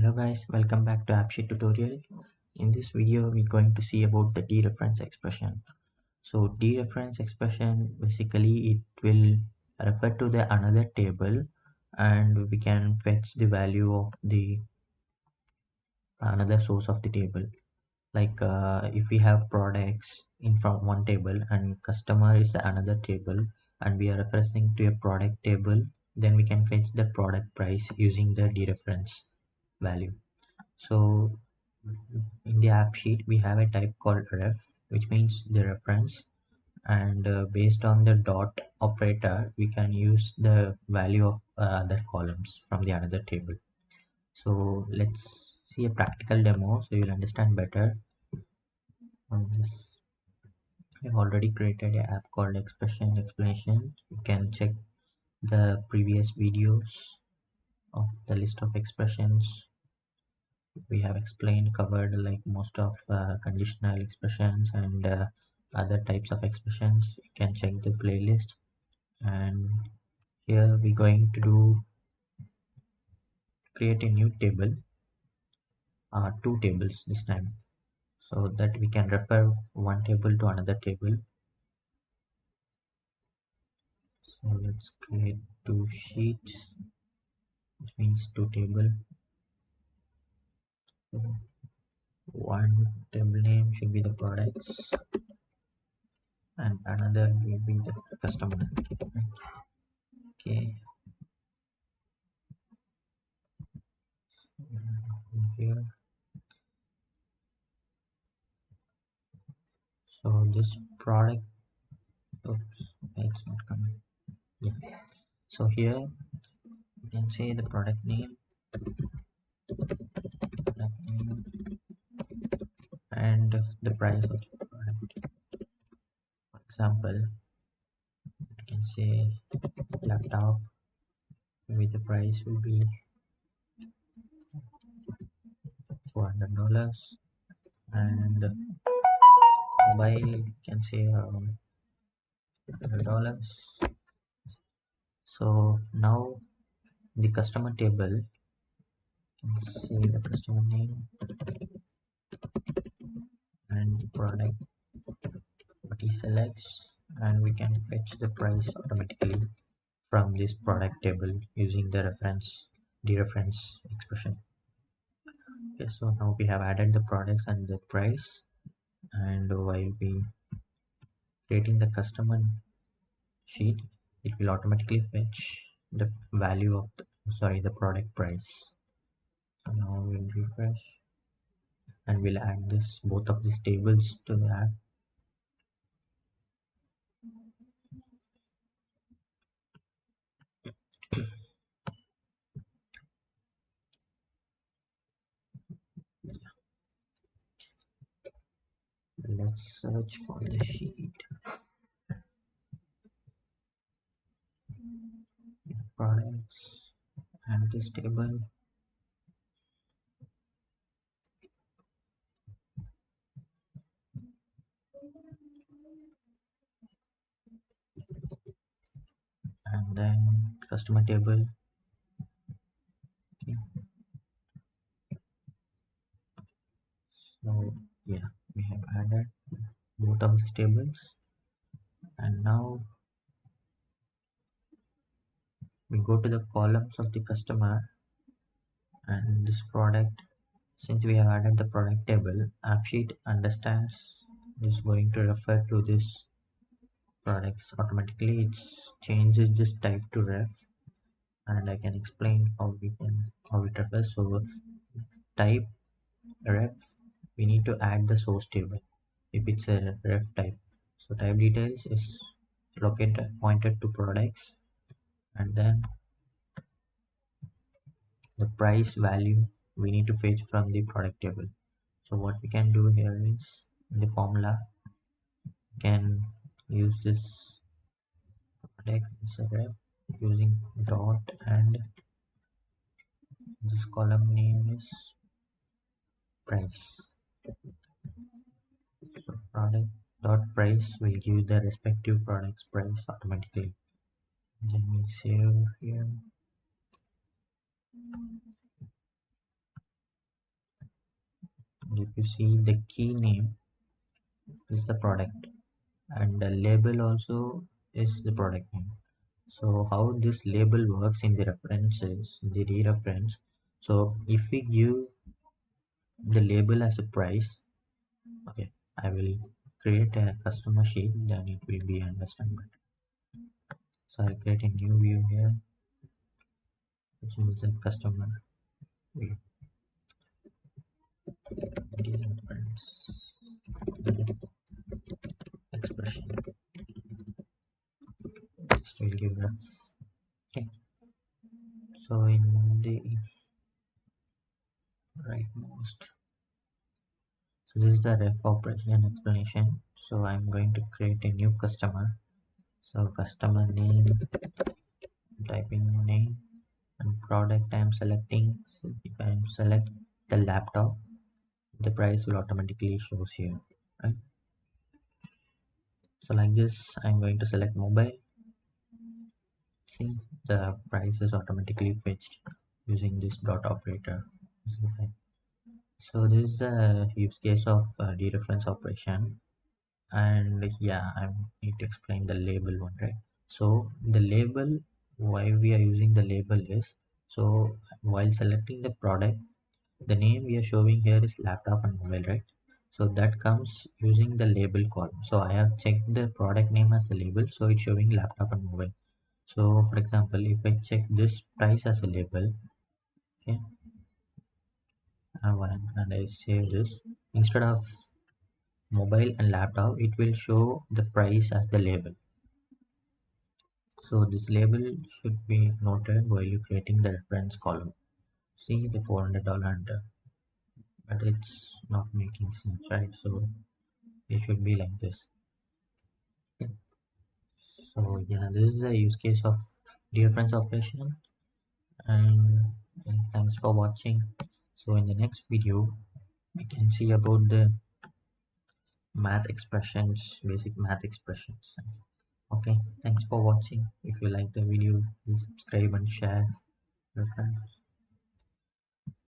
Hello guys, welcome back to Appsheet tutorial. In this video, we're going to see about the dereference expression. So dereference expression, basically it will refer to the another table and we can fetch the value of the another source of the table. Like if we have products in from one table and customer is another table and we are referencing to a product table, then we can fetch the product price using the dereference value. So in the app sheet we have a type called ref, which means the reference, and based on the dot operator we can use the value of other columns from the another table. So let's see a practical demo so you'll understand better on this. I've already created an app called expression explanation. You can check the previous videos of the list of expressions we have covered, like most of conditional expressions and other types of expressions. You can check the playlist, and here we're going to create a new table, two tables this time, so that we can refer one table to another table. So let's create two sheets, which means two table. So one table name should be the products and another will be the customer. Okay, here, so this product, oops, it's not coming. Yeah, so here you can say the product name and the price of the product. For example, you can say laptop, maybe the price will be $400, and mobile you can say around $100. So now the customer table, say the customer name and the product what he selects, and we can fetch the price automatically from this product table using the dereference expression. Okay, so now we have added the products and the price, and while we creating the customer sheet, it will automatically fetch the value of the product price. So now we'll refresh and we'll add this both of these tables to the app. Let's search for the sheet products and this table. And then customer table. Okay. So yeah, we have added both of these tables, and now we go to the columns of the customer and this product. Since we have added the product table, AppSheet understands is going to refer to this products automatically. It changes this type to ref, and I can explain how it refers. So type ref, we need to add the source table if it's a ref type. So type details is pointed to products, and then the price value we need to fetch from the product table. So what we can do here is, in the formula we can use this product as a ref using dot, and this column name is price. So product dot price will give the respective product's price automatically. Then we save here. if you see, the key name is the product and the label also is the product name. So how this label works in the references, the dereference. So if we give the label as a price, okay, I will create a customer sheet, then it will be understandable. So I'll create a new view here, which is the customer view. Dereference expression. Just will give ref. Okay. So in the rightmost, so this is the ref operation explanation. So I'm going to create a new customer. So customer name, typing name, and product I'm selecting. So if I select the laptop, the price will automatically shows here, right? So like this, I'm going to select mobile. See, the price is automatically fetched using this dot operator. So this is a use case of dereference operation, and yeah, I need to explain the label one, right? So the label, why we are using the label is, so while selecting the product, the name we are showing here is laptop and mobile, right? So that comes using the label column. So I have checked the product name as a label, so it's showing laptop and mobile. So for example, if I check this price as a label, okay, and I save this, instead of mobile and laptop, it will show the price as the label. So this label should be noted while you're creating the reference column. See the $400 under, but it's not making sense, right? So it should be like this. Okay. So yeah, this is a use case of dereference operation, and thanks for watching. So in the next video, we can see about the math expressions, basic math expressions. Okay, thanks for watching. If you like the video, please subscribe and share with your friends.